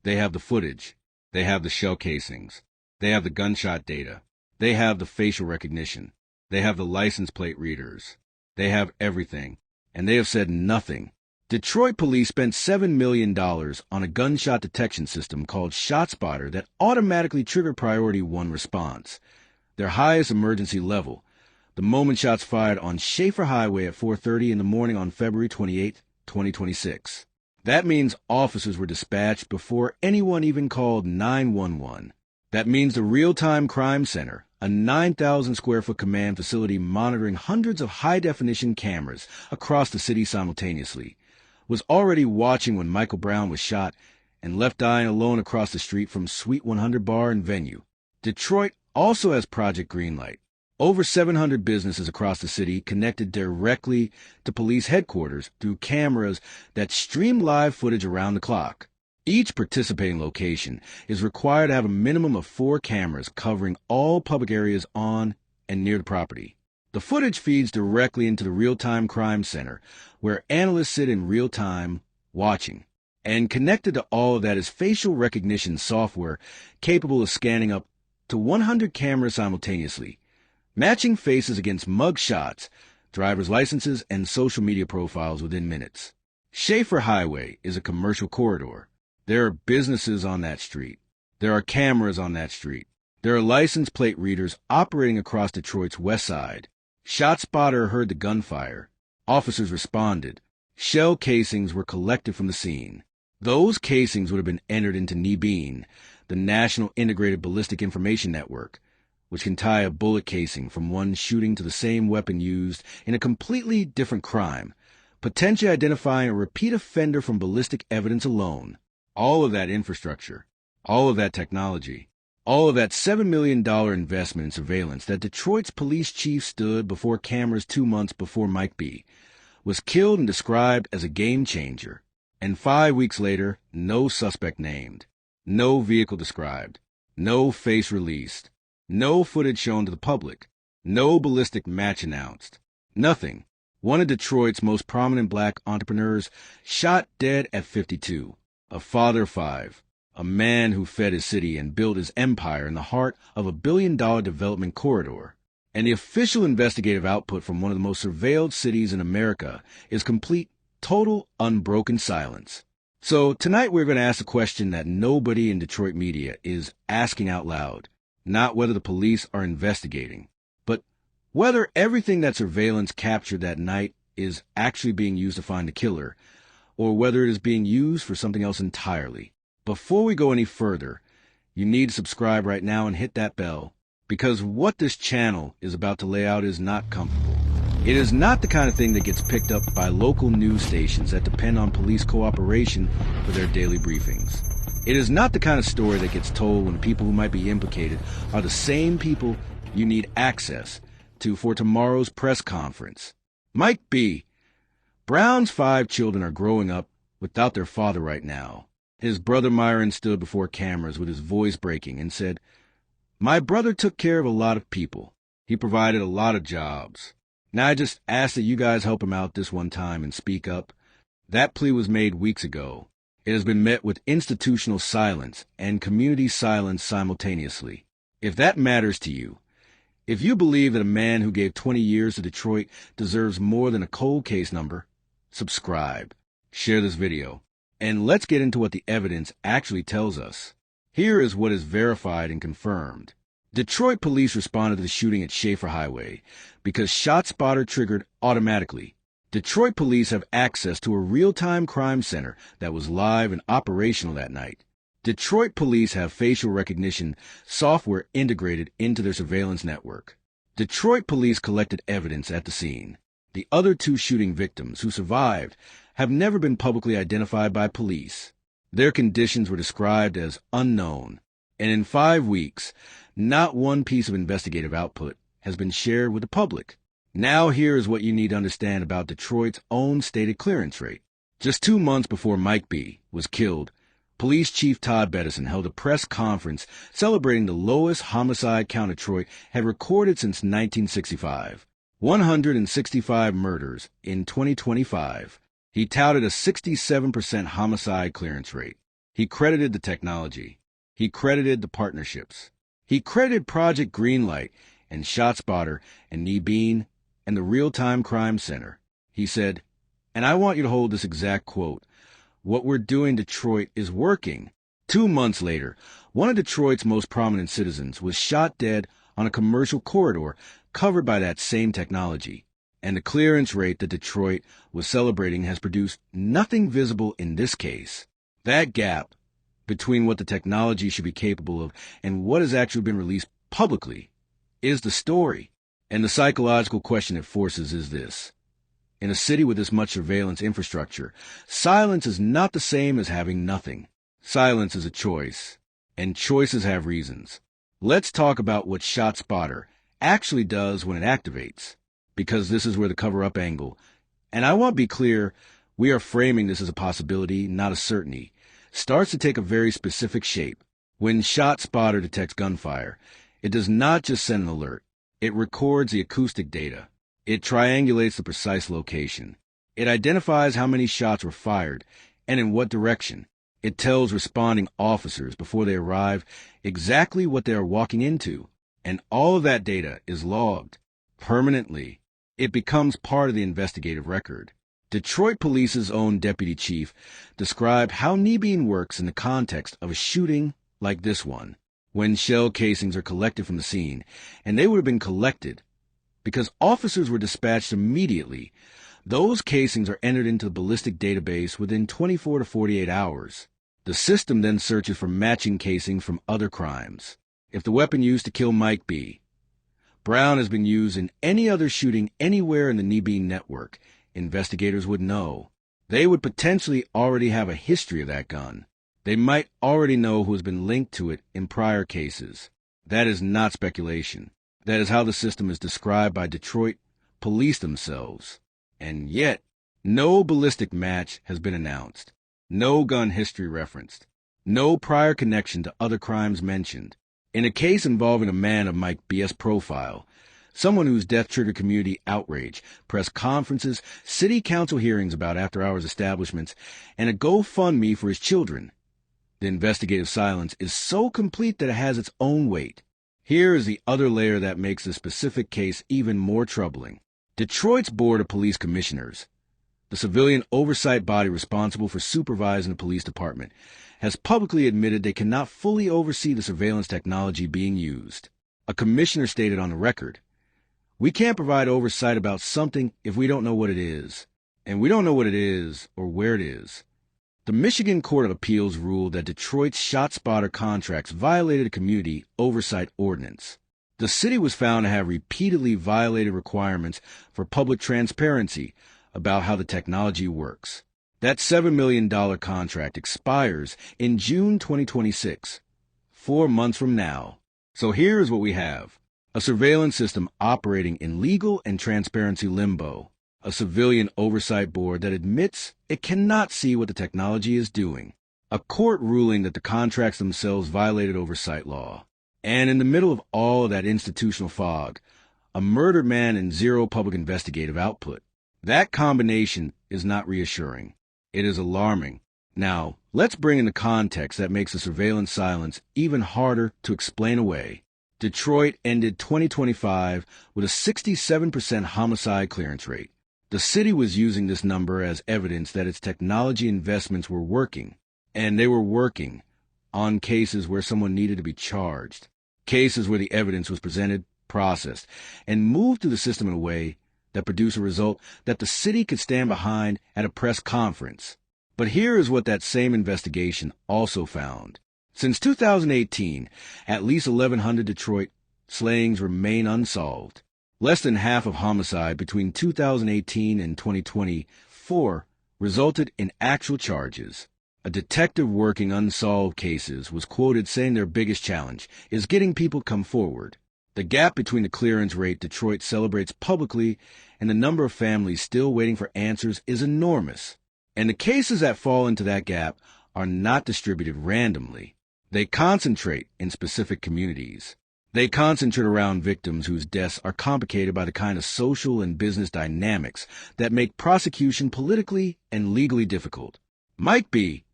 They have the footage. They have the shell casings. They have the gunshot data. They have the facial recognition. They have the license plate readers. They have everything. And they have said nothing. Detroit police spent $7 million on a gunshot detection system called ShotSpotter that automatically triggered Priority 1 response, their highest emergency level, the moment shots fired on Schaefer Highway at 4:30 in the morning on February 28, 2026. That means officers were dispatched before anyone even called 911. That means the Real-Time Crime Center, a 9,000-square-foot command facility monitoring hundreds of high-definition cameras across the city simultaneously, was already watching when Michael Brown was shot and left dying alone across the street from Suite 100 Bar and Venue. Detroit also has Project Greenlight, over 700 businesses across the city connected directly to police headquarters through cameras that stream live footage around the clock. Each participating location is required to have a minimum of 4 cameras covering all public areas on and near the property. The footage feeds directly into the Real-Time Crime Center, where analysts sit in real time watching. And connected to all of that is facial recognition software capable of scanning up to 100 cameras simultaneously, matching faces against mug shots, driver's licenses, and social media profiles within minutes. Schaefer Highway is a commercial corridor. There are businesses on that street. There are cameras on that street. There are license plate readers operating across Detroit's west side. ShotSpotter heard the gunfire. Officers responded. Shell casings were collected from the scene. Those casings would have been entered into NIBIN, the National Integrated Ballistic Information Network, which can tie a bullet casing from one shooting to the same weapon used in a completely different crime, potentially identifying a repeat offender from ballistic evidence alone. All of that infrastructure, all of that technology, all of that $7 million investment in surveillance that Detroit's police chief stood before cameras 2 months before Mike B. was killed and described as a game changer. And 5 weeks later, no suspect named, no vehicle described, no face released, no footage shown to the public, no ballistic match announced, nothing. One of Detroit's most prominent black entrepreneurs shot dead at 52, a father of 5, a man who fed his city and built his empire in the heart of a billion-dollar development corridor. And the official investigative output from one of the most surveilled cities in America is complete, total, unbroken silence. So tonight we're going to ask a question that nobody in Detroit media is asking out loud. Not whether the police are investigating, but whether everything that surveillance captured that night is actually being used to find the killer, or whether it is being used for something else entirely. Before we go any further, you need to subscribe right now and hit that bell, because what this channel is about to lay out is not comfortable. It is not the kind of thing that gets picked up by local news stations that depend on police cooperation for their daily briefings. It is not the kind of story that gets told when people who might be implicated are the same people you need access to for tomorrow's press conference. Mike B. Brown's 5 children are growing up without their father right now. His brother Myron stood before cameras with his voice breaking and said, "My brother took care of a lot of people. He provided a lot of jobs. Now I just ask that you guys help him out this one time and speak up." That plea was made weeks ago. It has been met with institutional silence and community silence simultaneously. If that matters to you, if you believe that a man who gave 20 years to Detroit deserves more than a cold case number, subscribe, share this video, and let's get into what the evidence actually tells us. Here is what is verified and confirmed. Detroit police responded to the shooting at Schaefer Highway because ShotSpotter triggered automatically. Detroit police have access to a real-time crime center that was live and operational that night. Detroit police have facial recognition software integrated into their surveillance network. Detroit police collected evidence at the scene. The other 2 shooting victims who survived have never been publicly identified by police. Their conditions were described as unknown, and in 5 weeks, not one piece of investigative output has been shared with the public. Now here is what you need to understand about Detroit's own stated clearance rate. Just 2 months before Mike B. was killed, Police Chief Todd Bettison held a press conference celebrating the lowest homicide count Detroit had recorded since 1965, 165 murders in 2025. He touted a 67% homicide clearance rate. He credited the technology. He credited the partnerships. He credited Project Greenlight and ShotSpotter and Nebeen and the Real-Time Crime Center. He said, and I want you to hold this exact quote, "What we're doing in Detroit is working." 2 months later, one of Detroit's most prominent citizens was shot dead on a commercial corridor covered by that same technology. And the clearance rate that Detroit was celebrating has produced nothing visible in this case. That gap between what the technology should be capable of and what has actually been released publicly is the story. And the psychological question it forces is this. In a city with this much surveillance infrastructure, silence is not the same as having nothing. Silence is a choice, and choices have reasons. Let's talk about what ShotSpotter actually does when it activates, because this is where the cover-up angle, and I want to be clear, we are framing this as a possibility, not a certainty, starts to take a very specific shape. When ShotSpotter detects gunfire, it does not just send an alert. It records the acoustic data. It triangulates the precise location. It identifies how many shots were fired and in what direction. It tells responding officers before they arrive exactly what they are walking into, and all of that data is logged permanently. It becomes part of the investigative record. Detroit Police's own deputy chief described how Nebeen works in the context of a shooting like this one, when shell casings are collected from the scene, and they would have been collected because officers were dispatched immediately. Those casings are entered into the ballistic database within 24 to 48 hours. The system then searches for matching casings from other crimes. If the weapon used to kill Mike B. Brown has been used in any other shooting anywhere in the Nebeen network, investigators would know. They would potentially already have a history of that gun. They might already know who has been linked to it in prior cases. That is not speculation. That is how the system is described by Detroit police themselves. And yet, no ballistic match has been announced. No gun history referenced. No prior connection to other crimes mentioned. In a case involving a man of Mike B.'s profile, someone whose death triggered community outrage, press conferences, city council hearings about after-hours establishments, and a GoFundMe for his children, the investigative silence is so complete that it has its own weight. Here is the other layer that makes this specific case even more troubling. Detroit's Board of Police Commissioners, the civilian oversight body responsible for supervising the police department, has publicly admitted they cannot fully oversee the surveillance technology being used. A commissioner stated on the record, "We can't provide oversight about something if we don't know what it is, and we don't know what it is or where it is." The Michigan Court of Appeals ruled that Detroit's ShotSpotter contracts violated a community oversight ordinance. The city was found to have repeatedly violated requirements for public transparency about how the technology works. That $7 million contract expires in June 2026, 4 months from now. So here is what we have. A surveillance system operating in legal and transparency limbo. A civilian oversight board that admits it cannot see what the technology is doing. A court ruling that the contracts themselves violated oversight law. And in the middle of all of that institutional fog, a murdered man and zero public investigative output. That combination is not reassuring. It is alarming. Now, let's bring in the context that makes the surveillance silence even harder to explain away. Detroit ended 2025 with a 67% homicide clearance rate. The city was using this number as evidence that its technology investments were working, and they were working on cases where someone needed to be charged, cases where the evidence was presented, processed, and moved through the system in a way that produced a result that the city could stand behind at a press conference. But here is what that same investigation also found. Since 2018, at least 1,100 Detroit slayings remain unsolved. Less than half of homicide between 2018 and 2024 resulted in actual charges. A detective working unsolved cases was quoted saying their biggest challenge is getting people to come forward. The gap between the clearance rate Detroit celebrates publicly and the number of families still waiting for answers is enormous. And the cases that fall into that gap are not distributed randomly. They concentrate in specific communities. They concentrate around victims whose deaths are complicated by the kind of social and business dynamics that make prosecution politically and legally difficult. Mike B.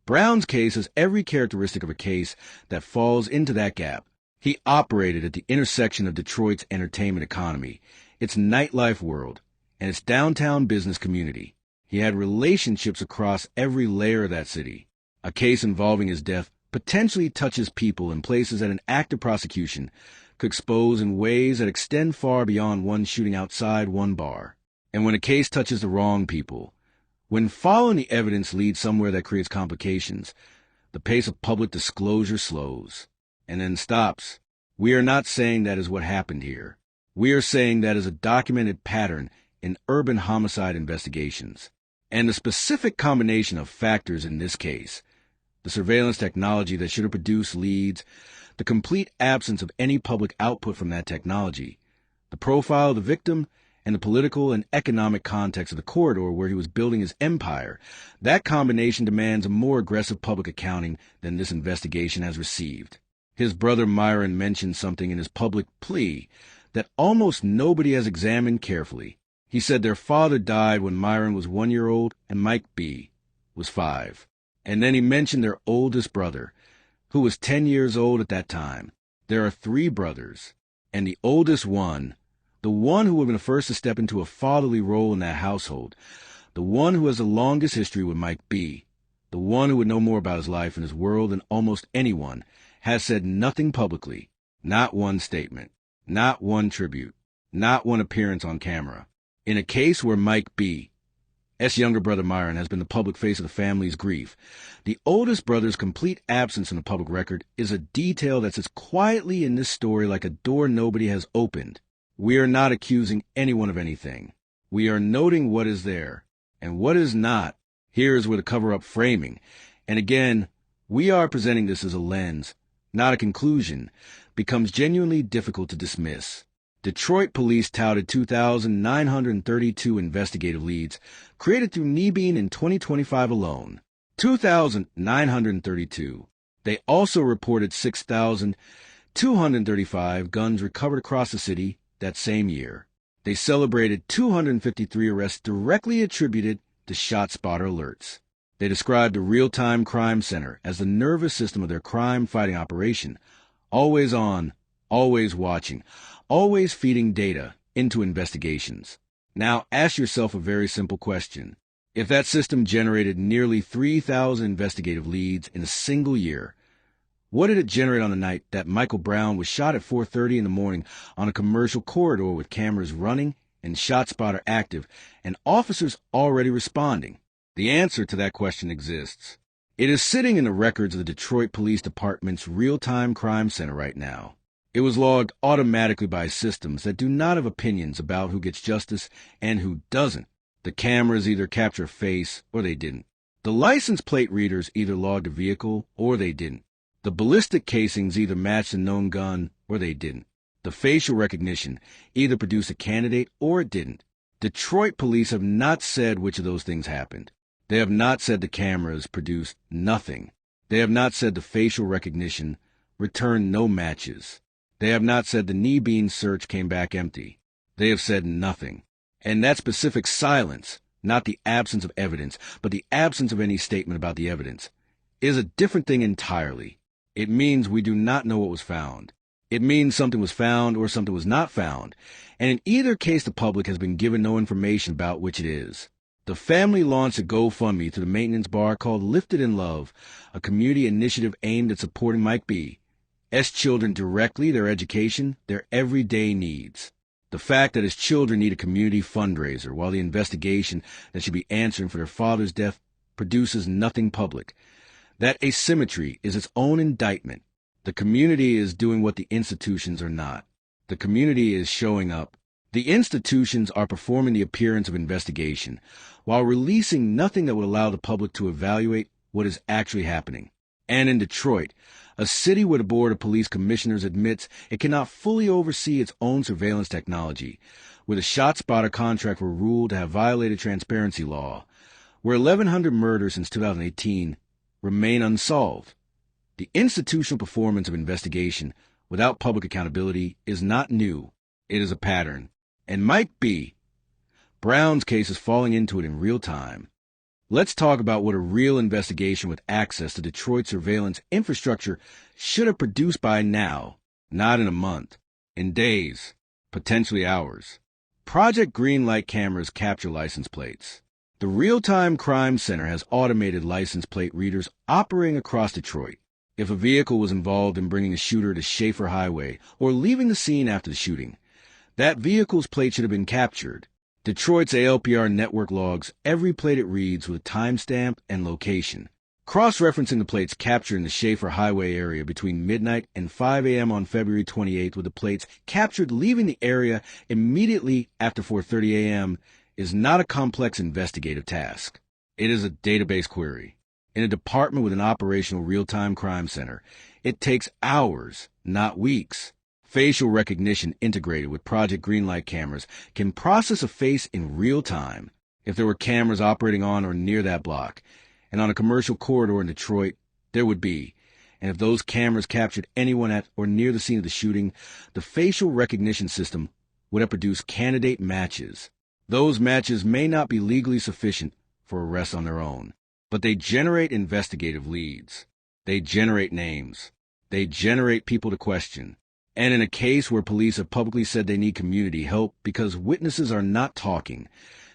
Brown's case has every characteristic of a case that falls into that gap. He operated at the intersection of Detroit's entertainment economy, its nightlife world, and its downtown business community. He had relationships across every layer of that city. A case involving his death potentially touches people in places that an active prosecution could expose in ways that extend far beyond one shooting outside one bar. And when a case touches the wrong people, when following the evidence leads somewhere that creates complications, the pace of public disclosure slows and then stops. We are not saying that is what happened here. We are saying that is a documented pattern in urban homicide investigations. And the specific combination of factors in this case, the surveillance technology that should have produced leads, the complete absence of any public output from that technology, the profile of the victim, and the political and economic context of the corridor where he was building his empire, that combination demands a more aggressive public accounting than this investigation has received. His brother Myron mentioned something in his public plea that almost nobody has examined carefully. He said their father died when Myron was 1 year old and Mike B. was 5. And then he mentioned their oldest brother, who was 10 years old at that time. There are 3 brothers, and the oldest one, the one who would have been the first to step into a fatherly role in that household, the one who has the longest history with Mike B., the one who would know more about his life and his world than almost anyone, has said nothing publicly, not one statement, not one tribute, not one appearance on camera. In a case where Mike B., S. younger brother Myron, has been the public face of the family's grief, the oldest brother's complete absence in the public record is a detail that sits quietly in this story like a door nobody has opened. We are not accusing anyone of anything. We are noting what is there, and what is not. Here is where the cover-up framing, and again, we are presenting this as a lens, not a conclusion, becomes genuinely difficult to dismiss. Detroit police touted 2,932 investigative leads created through Kneebean in 2025 alone. 2,932. They also reported 6,235 guns recovered across the city that same year. They celebrated 253 arrests directly attributed to ShotSpotter alerts. They described the real-time crime center as the nervous system of their crime-fighting operation, always on, always watching, always feeding data into investigations. Now ask yourself a very simple question. If that system generated nearly 3,000 investigative leads in a single year, what did it generate on the night that Michael Brown was shot at 4:30 in the morning on a commercial corridor with cameras running and ShotSpotter active and officers already responding? The answer to that question exists. It is sitting in the records of the Detroit Police Department's real-time crime center right now. It was logged automatically by systems that do not have opinions about who gets justice and who doesn't. The cameras either capture a face or they didn't. The license plate readers either logged a vehicle or they didn't. The ballistic casings either matched a known gun or they didn't. The facial recognition either produced a candidate or it didn't. Detroit police have not said which of those things happened. They have not said the cameras produced nothing. They have not said the facial recognition returned no matches. They have not said the Kneebean search came back empty. They have said nothing. And that specific silence, not the absence of evidence, but the absence of any statement about the evidence, is a different thing entirely. It means we do not know what was found. It means something was found or something was not found, and in either case the public has been given no information about which it is. The family launched a GoFundMe through the maintenance bar called Lifted in Love, a community initiative aimed at supporting Mike B. S. children directly, their education, their everyday needs. The fact that his children need a community fundraiser while the investigation that should be answering for their father's death produces nothing public. That asymmetry is its own indictment. The community is doing what the institutions are not. The community is showing up. The institutions are performing the appearance of investigation, while releasing nothing that would allow the public to evaluate what is actually happening. And in Detroit, a city where the Board of Police Commissioners admits it cannot fully oversee its own surveillance technology, where the ShotSpotter contract were ruled to have violated transparency law, where 1,100 murders since 2018 remain unsolved. The institutional performance of investigation without public accountability is not new. It is a pattern. And Mike B. Brown's case is falling into it in real time. Let's talk about what a real investigation with access to Detroit surveillance infrastructure should have produced by now, not in a month, in days, potentially hours. Project Greenlight cameras capture license plates. The Real-Time Crime Center has automated license plate readers operating across Detroit. If a vehicle was involved in bringing the shooter to Schaefer Highway or leaving the scene after the shooting, that vehicle's plate should have been captured. Detroit's ALPR network logs every plate it reads with timestamp and location. Cross-referencing the plates captured in the Schaefer Highway area between midnight and 5 a.m. on February 28th with the plates captured leaving the area immediately after 4:30 a.m. is not a complex investigative task. It is a database query. In a department with an operational real-time crime center, it takes hours, not weeks. Facial recognition integrated with Project Greenlight cameras can process a face in real time. If there were cameras operating on or near that block, and on a commercial corridor in Detroit, there would be. And if those cameras captured anyone at or near the scene of the shooting, the facial recognition system would have produced candidate matches. Those matches may not be legally sufficient for arrests on their own, but they generate investigative leads. They generate names. They generate people to question. And in a case where police have publicly said they need community help because witnesses are not talking,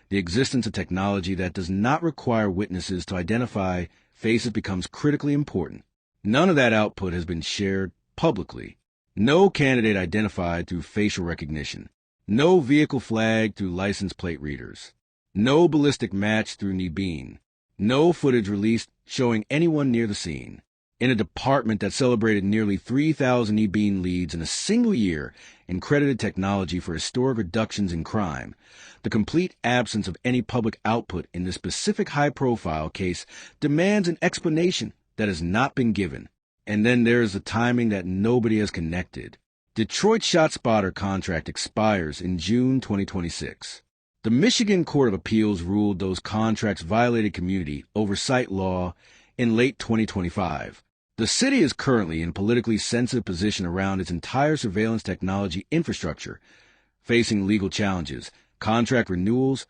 the existence of technology that does not require witnesses to identify faces becomes critically important. None of that output has been shared publicly. No candidate identified through facial recognition. No vehicle flagged through license plate readers. No ballistic match through Nebeen. No footage released showing anyone near the scene. In a department that celebrated nearly 3,000 Nebeen leads in a single year and credited technology for historic reductions in crime, the complete absence of any public output in this specific high-profile case demands an explanation that has not been given. And then there is the timing that nobody has connected. Detroit ShotSpotter contract expires in June 2026. The Michigan Court of Appeals ruled those contracts violated community oversight law in late 2025. The city is currently in a politically sensitive position around its entire surveillance technology infrastructure, facing legal challenges, contract renewals,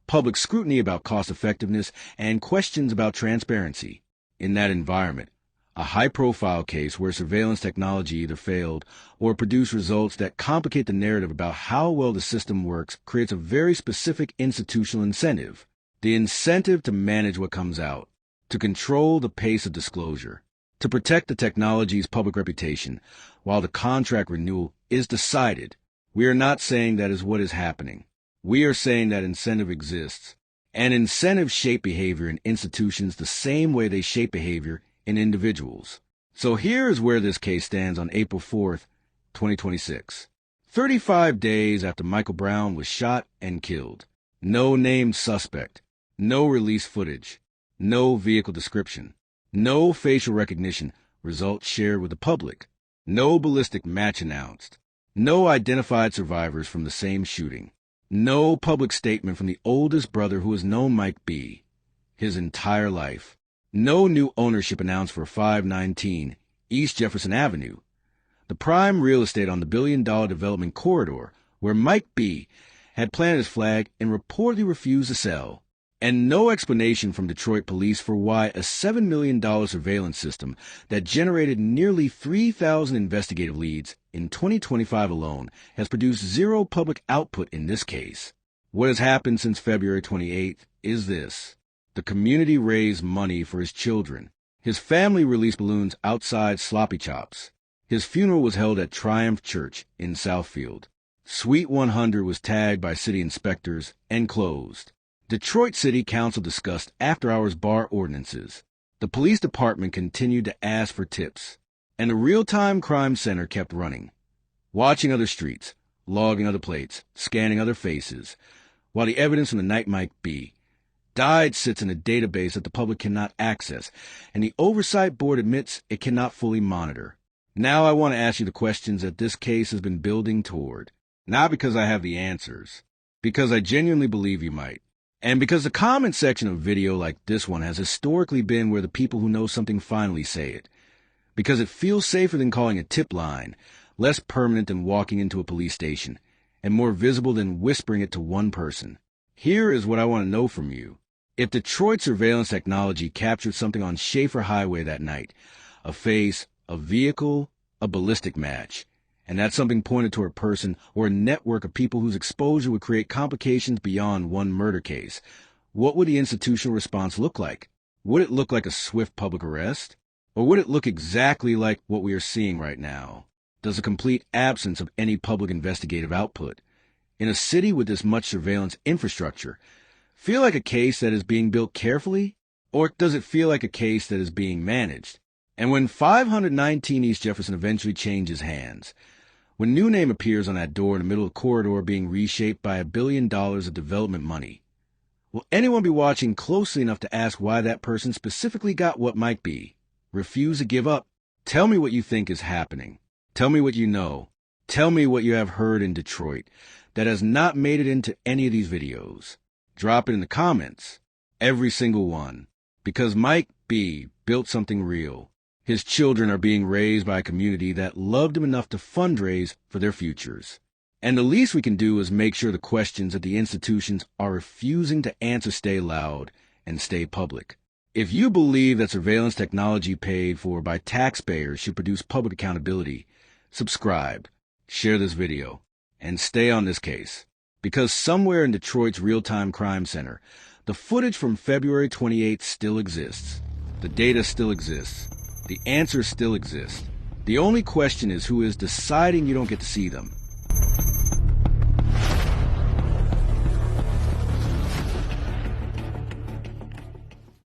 public scrutiny about cost effectiveness, and questions about transparency. In that environment, a high-profile case where surveillance technology either failed or produced results that complicate the narrative about how well the system works creates a very specific institutional incentive. The incentive to manage what comes out, to control the pace of disclosure, to protect the technology's public reputation while the contract renewal is decided. We are not saying that is what is happening. We are saying that incentive exists, and incentives shape behavior in institutions the same way they shape behavior in individuals. So here is where this case stands on April 4th, 2026. 35 days after Michael Brown was shot and killed. No named suspect. No release footage. No vehicle description. No facial recognition results shared with the public. No ballistic match announced. No identified survivors from the same shooting. No public statement from the oldest brother who has known Mike B. his entire life. No new ownership announced for 519 East Jefferson Avenue, the prime real estate on the billion-dollar development corridor where Mike B. had planted his flag and reportedly refused to sell. And no explanation from Detroit police for why a $7 million surveillance system that generated nearly 3,000 investigative leads in 2025 alone has produced zero public output in this case. What has happened since February 28th is this. The community raised money for his children. His family released balloons outside Sloppy Chops. His funeral was held at Triumph Church in Southfield. Suite 100 was tagged by city inspectors and closed. Detroit City Council discussed after-hours bar ordinances. The police department continued to ask for tips. And the Real-Time Crime Center kept running, watching other streets, logging other plates, scanning other faces, while the evidence from the night Mike B. died sits in a database that the public cannot access, and the Oversight Board admits it cannot fully monitor. Now I want to ask you the questions that this case has been building toward. Not because I have the answers, because I genuinely believe you might. And because the comment section of a video like this one has historically been where the people who know something finally say it. Because it feels safer than calling a tip line, less permanent than walking into a police station, and more visible than whispering it to one person. Here is what I want to know from you. If Detroit surveillance technology captured something on Schaefer Highway that night, a face, a vehicle, a ballistic match, and that something pointed to a person or a network of people whose exposure would create complications beyond one murder case, what would the institutional response look like? Would it look like a swift public arrest? Or would it look exactly like what we are seeing right now? Does a complete absence of any public investigative output, in a city with this much surveillance infrastructure, feel like a case that is being built carefully? Or does it feel like a case that is being managed? And when 519 East Jefferson eventually changes hands, when new name appears on that door in the middle of the corridor being reshaped by $1 billion of development money, will anyone be watching closely enough to ask why that person specifically got what might be? Refuse to give up? Tell me what you think is happening. Tell me what you know. Tell me what you have heard in Detroit that has not made it into any of these videos. Drop it in the comments. Every single one. Because Mike B. built something real. His children are being raised by a community that loved him enough to fundraise for their futures. And the least we can do is make sure the questions that the institutions are refusing to answer stay loud and stay public. If you believe that surveillance technology paid for by taxpayers should produce public accountability, subscribe, share this video, and stay on this case. Because somewhere in Detroit's real-time crime center, the footage from February 28th still exists. The data still exists. The answers still exist. The only question is who is deciding you don't get to see them.